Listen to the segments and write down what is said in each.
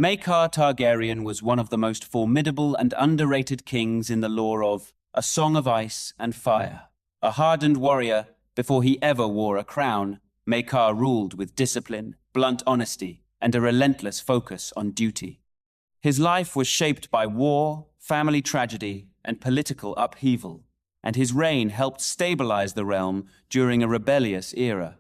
Maekar Targaryen was one of the most formidable and underrated kings in the lore of A Song of Ice and Fire. A hardened warrior, before he ever wore a crown, Maekar ruled with discipline, blunt honesty, and a relentless focus on duty. His life was shaped by war, family tragedy, and political upheaval, and his reign helped stabilize the realm during a rebellious era.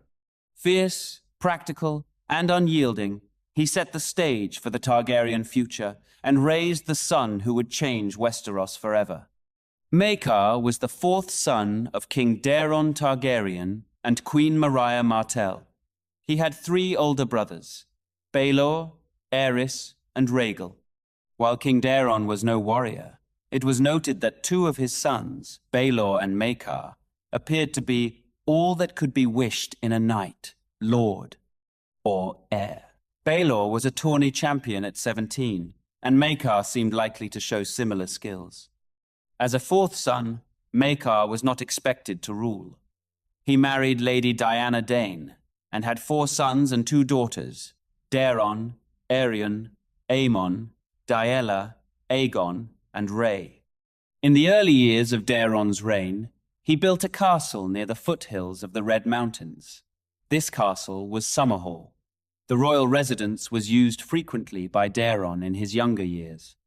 Fierce, practical, and unyielding, he set the stage for the Targaryen future and raised the son who would change Westeros forever. Maekar was the fourth son of King Daeron Targaryen and Queen Maria Martell. He had three older brothers, Baelor, Aerys, and Rhaegal. While King Daeron was no warrior, it was noted that two of his sons, Baelor and Maekar, appeared to be all that could be wished in a knight, lord, or heir. Baelor was a Tourney champion at 17, and Maekar seemed likely to show similar skills. As a fourth son, Maekar was not expected to rule. He married Lady Diana Dane and had 4 sons and 2 daughters, Daeron, Aerion, Aemon, Daella, Aegon, and Rhae. In the early years of Daeron's reign, he built a castle near the foothills of the Red Mountains. This castle was Summerhall. The royal residence was used frequently by Daeron in his younger years.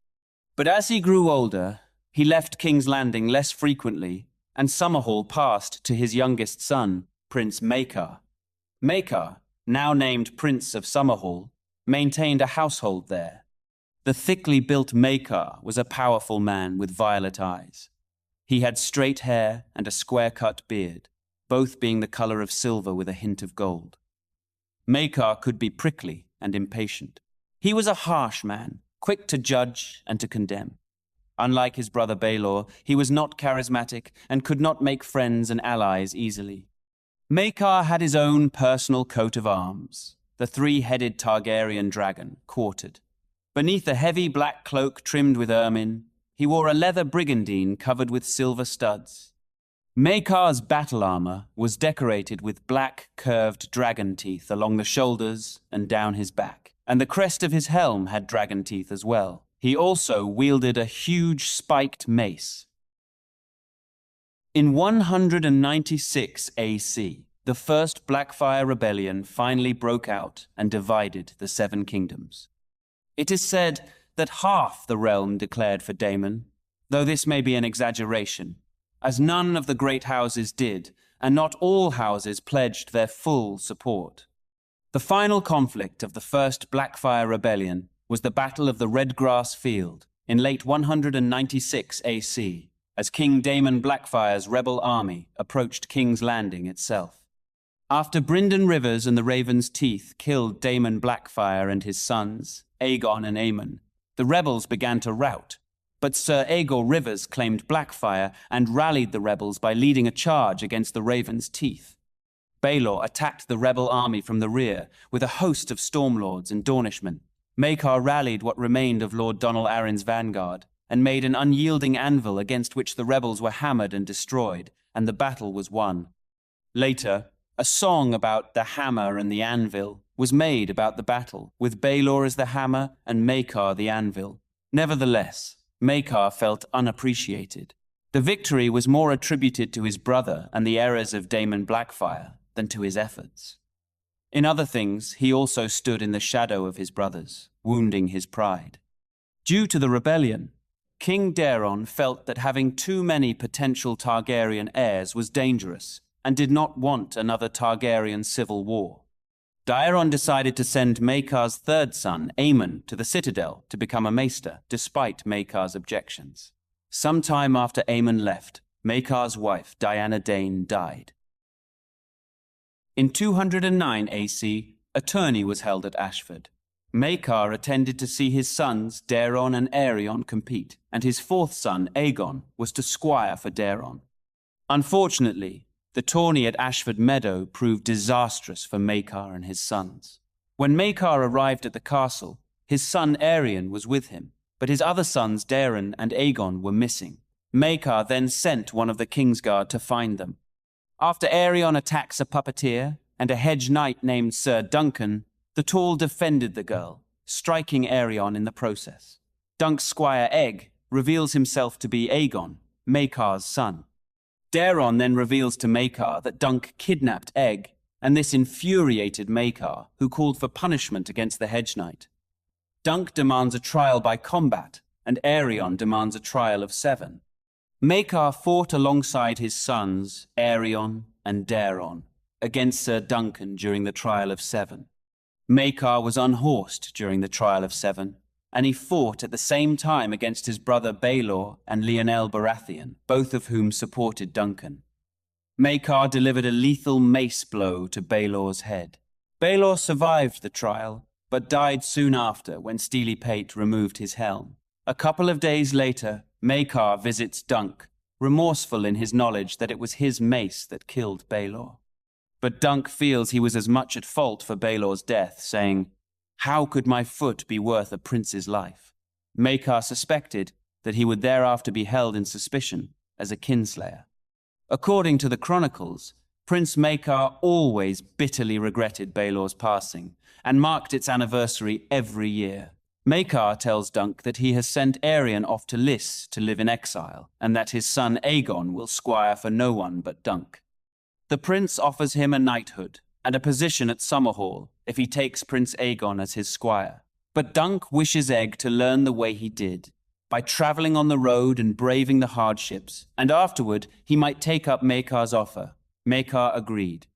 But as he grew older, he left King's Landing less frequently, and Summerhall passed to his youngest son, Prince Maekar. Maekar, now named Prince of Summerhall, maintained a household there. The thickly built Maekar was a powerful man with violet eyes. He had straight hair and a square-cut beard, both being the color of silver with a hint of gold. Maekar could be prickly and impatient. He was a harsh man, quick to judge and to condemn. Unlike his brother Baelor, he was not charismatic and could not make friends and allies easily. Maekar had his own personal coat of arms, the 3-headed Targaryen dragon, quartered. Beneath a heavy black cloak trimmed with ermine, he wore a leather brigandine covered with silver studs. Maekar's battle armor was decorated with black, curved dragon teeth along the shoulders and down his back, and the crest of his helm had dragon teeth as well. He also wielded a huge spiked mace. In 196 AC, the first Blackfyre Rebellion finally broke out and divided the 7 kingdoms. It is said that half the realm declared for Daemon, though this may be an exaggeration, as none of the great houses did, and not all houses pledged their full support. The final conflict of the first Blackfyre Rebellion was the Battle of the Redgrass Field in late 196 AC, as King Daemon Blackfyre's rebel army approached King's Landing itself. After Brynden Rivers and the Raven's Teeth killed Daemon Blackfyre and his sons, Aegon and Aemon, the rebels began to rout. But Sir Aegor Rivers claimed Blackfyre and rallied the rebels by leading a charge against the Raven's Teeth. Baelor attacked the rebel army from the rear with a host of Stormlords and Dornishmen. Maekar rallied what remained of Lord Donal Arryn's vanguard and made an unyielding anvil against which the rebels were hammered and destroyed, and the battle was won. Later, a song about the hammer and the anvil was made about the battle, with Baelor as the hammer and Maekar the anvil. Nevertheless, Maekar felt unappreciated. The victory was more attributed to his brother and the errors of Daemon Blackfyre than to his efforts. In other things, he also stood in the shadow of his brothers, wounding his pride. Due to the rebellion, King Daeron felt that having too many potential Targaryen heirs was dangerous and did not want another Targaryen civil war. Daeron decided to send Maekar's third son, Aemon, to the citadel to become a maester, despite Maekar's objections. Sometime after Aemon left, Maekar's wife, Diana Dane, died. In 209 AC, a tourney was held at Ashford. Maekar attended to see his sons, Daeron and Aerion, compete, and his fourth son, Aegon, was to squire for Daeron. Unfortunately, the tourney at Ashford Meadow proved disastrous for Maekar and his sons. When Maekar arrived at the castle, his son Aerion was with him, but his other sons Daeron and Aegon were missing. Maekar then sent one of the Kingsguard to find them. After Aerion attacks a puppeteer and a hedge knight named Sir Duncan, the tall defended the girl, striking Aerion in the process. Dunk's squire Egg reveals himself to be Aegon, Maekar's son. Daeron then reveals to Maekar that Dunk kidnapped Egg, and this infuriated Maekar, who called for punishment against the Hedge Knight. Dunk demands a trial by combat, and Aerion demands a trial of 7. Maekar fought alongside his sons, Aerion and Daeron, against Sir Duncan during the trial of 7. Maekar was unhorsed during the trial of 7, and he fought at the same time against his brother Baelor and Lionel Baratheon, both of whom supported Duncan. Maekar delivered a lethal mace blow to Baelor's head. Baelor survived the trial, but died soon after when Steely Pate removed his helm. A couple of days later, Maekar visits Dunk, remorseful in his knowledge that it was his mace that killed Baelor. But Dunk feels he was as much at fault for Baelor's death, saying, "How could my foot be worth a prince's life?" Maekar suspected that he would thereafter be held in suspicion as a kinslayer. According to the chronicles, Prince Maekar always bitterly regretted Baelor's passing and marked its anniversary every year. Maekar tells Dunk that he has sent Aerion off to Lys to live in exile, and that his son Aegon will squire for no one but Dunk. The prince offers him a knighthood and a position at Summerhall if he takes Prince Aegon as his squire. But Dunk wishes Egg to learn the way he did, by travelling on the road and braving the hardships, and afterward he might take up Maekar's offer. Maekar agreed.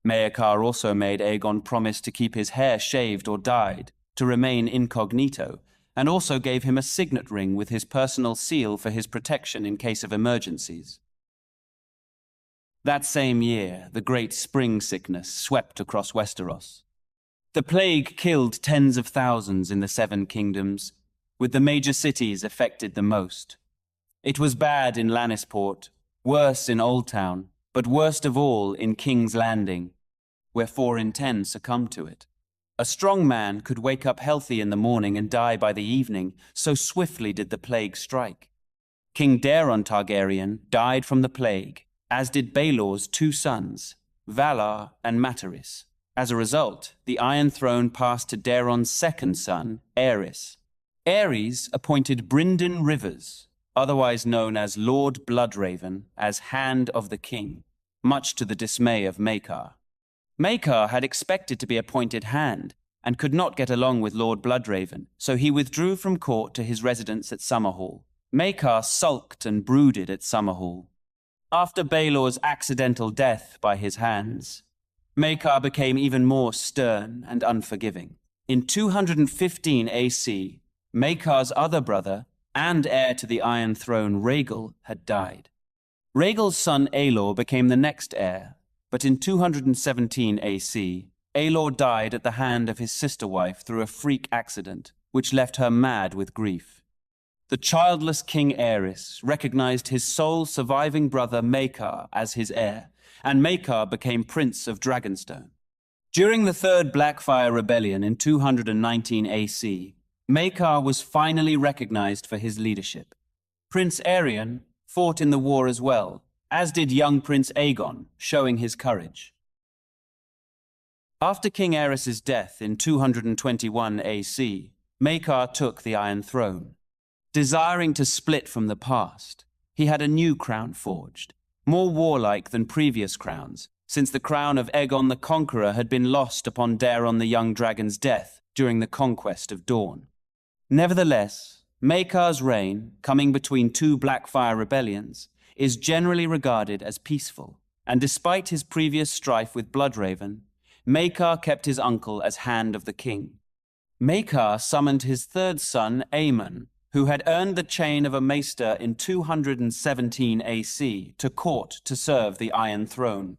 Maekar also made Aegon promise to keep his hair shaved or dyed, to remain incognito, and also gave him a signet ring with his personal seal for his protection in case of emergencies. That same year, the great spring sickness swept across Westeros. The plague killed tens of thousands in the 7 kingdoms, with the major cities affected the most. It was bad in Lannisport, worse in Old Town, but worst of all in King's Landing, where 4 in 10 succumbed to it. A strong man could wake up healthy in the morning and die by the evening, so swiftly did the plague strike. King Daeron Targaryen died from the plague, as did Baelor's 2 sons, Valar and Materys. As a result, the Iron Throne passed to Daeron's 2nd son, Aerys. Aerys appointed Brynden Rivers, otherwise known as Lord Bloodraven, as Hand of the King, much to the dismay of Maekar. Maekar had expected to be appointed Hand, and could not get along with Lord Bloodraven, so he withdrew from court to his residence at Summerhall. Maekar sulked and brooded at Summerhall. After Baelor's accidental death by his hands, Maekar became even more stern and unforgiving. In 215 AC, Maekar's other brother and heir to the Iron Throne, Rhaegal, had died. Rhaegal's son Aelor became the next heir, but in 217 AC, Aelor died at the hand of his sister wife through a freak accident, which left her mad with grief. The childless King Aerys recognized his sole surviving brother Maekar as his heir, and Maekar became Prince of Dragonstone. During the 3rd Blackfyre Rebellion in 219 AC, Maekar was finally recognized for his leadership. Prince Aerion fought in the war as well, as did young Prince Aegon, showing his courage. After King Aerys's death in 221 AC, Maekar took the Iron Throne. Desiring to split from the past, he had a new crown forged, more warlike than previous crowns, since the crown of Aegon the Conqueror had been lost upon Daeron the Young Dragon's death during the conquest of Dorne. Nevertheless, Maekar's reign, coming between 2 Blackfyre rebellions, is generally regarded as peaceful, and despite his previous strife with Bloodraven, Maekar kept his uncle as Hand of the King. Maekar summoned his 3rd son, Aemon, who had earned the chain of a maester in 217 AC, to court to serve the Iron Throne.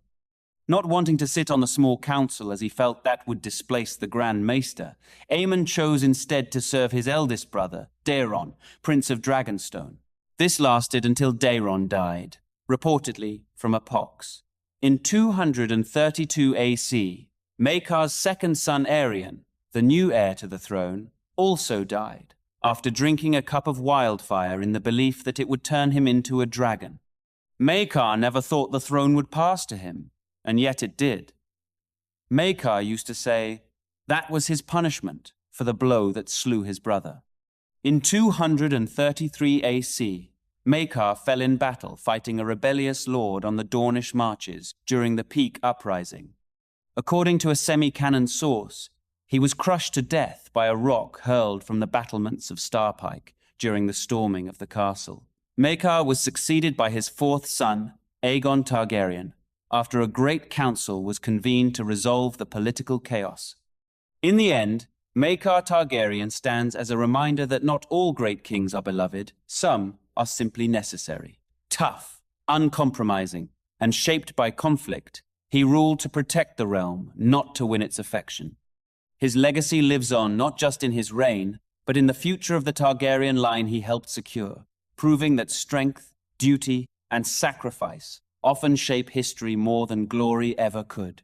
Not wanting to sit on the small council as he felt that would displace the Grand Maester, Aemon chose instead to serve his eldest brother, Daeron, Prince of Dragonstone. This lasted until Daeron died, reportedly from a pox. In 232 AC, Maekar's 2nd son Aerion, the new heir to the throne, also died, after drinking a cup of wildfire in the belief that it would turn him into a dragon. Maekar never thought the throne would pass to him, and yet it did. Maekar used to say that was his punishment for the blow that slew his brother. In 233 AC, Maekar fell in battle fighting a rebellious lord on the Dornish marches during the Peak Uprising. According to a semi-canon source, he was crushed to death by a rock hurled from the battlements of Starpike during the storming of the castle. Maekar was succeeded by his fourth son, Aegon Targaryen, after a great council was convened to resolve the political chaos. In the end, Maekar Targaryen stands as a reminder that not all great kings are beloved, some are simply necessary. Tough, uncompromising, and shaped by conflict, he ruled to protect the realm, not to win its affection. His legacy lives on not just in his reign, but in the future of the Targaryen line he helped secure, proving that strength, duty, and sacrifice often shape history more than glory ever could.